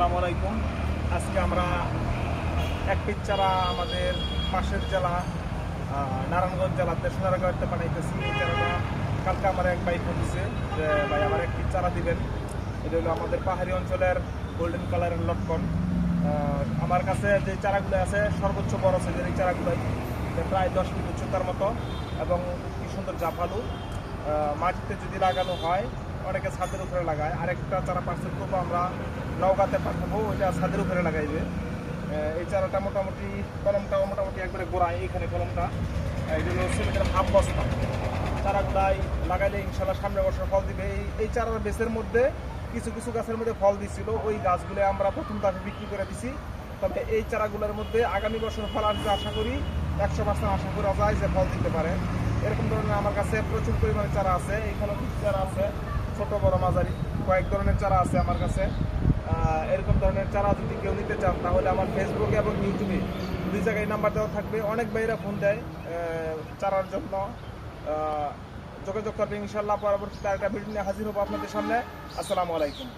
আসসালামু আলাইকুম। আজকে আমরা এক পিস চারা আমাদের পাশের জেলা নারায়ণগঞ্জ জেলাতে সোনারগাঁওতে পাঠাইতেছি। এই চারাটা কালকে আমার এক ভাই ফোন দিছে যে ভাই আমার এক পিস চারা দিবেন। এটা হলো আমাদের পাহাড়ি অঞ্চলের গোল্ডেন কালারের লটকন। আমার কাছে যে চারাগুলো আছে সর্বোচ্চ বড় সাইজের এই চারাগুলোই প্রায় 10 ফিট উচ্চতার মতো এবং কি সুন্দর জাফালু। মাটিতে যদি লাগানো হয়, অনেকে ছাদের উপরে লাগায়। আরেকটা চারা পার্সেল করবো আমরা নওগাঁতে পাঠাবো, ওইটা ছাদের উপরে লাগাইবে। এই চারাটা মোটামুটি কলমটাও মোটামুটি একবারে গোড়ায়, এইখানে কলমটা এগুলো সিমেন্টের হাফ বস্তা। চারাগুলাই লাগাইলে ইনশাল্লাহ সামনে বছর ফল দিবে। এই চারার বেসের মধ্যে কিছু কিছু গাছের মধ্যে ফল দিছিল, ওই গাছগুলো আমরা প্রথম দামে বিক্রি করে দিছি। তবে এই চারাগুলোর মধ্যে আগামী বছর ফল আসবে আশা করি, 100% আশা করা যায় যে ফল দিতে পারে। এরকম ধরনের আমার কাছে প্রচুর পরিমাণে চারা আছে। এইখানেও কিছু চারা আছে, ছোট বড় মাঝারি কয়েক ধরনের চারা আছে আমার কাছে। এরকম ধরনের চারা যদি কেউ নিতে চান তাহলে আমার ফেসবুকে এবং ইউটিউবে 2 জায়গায় নাম্বার দেওয়া থাকবে। অনেক ভাইরা ফোন দেয় চারার জন্য, যোগাযোগ করবে। ইনশাল্লাহ পরবর্তীতে একটা ভিডিও নিয়ে হাজির হবো আপনাদের সামনে। আসসালামু আলাইকুম।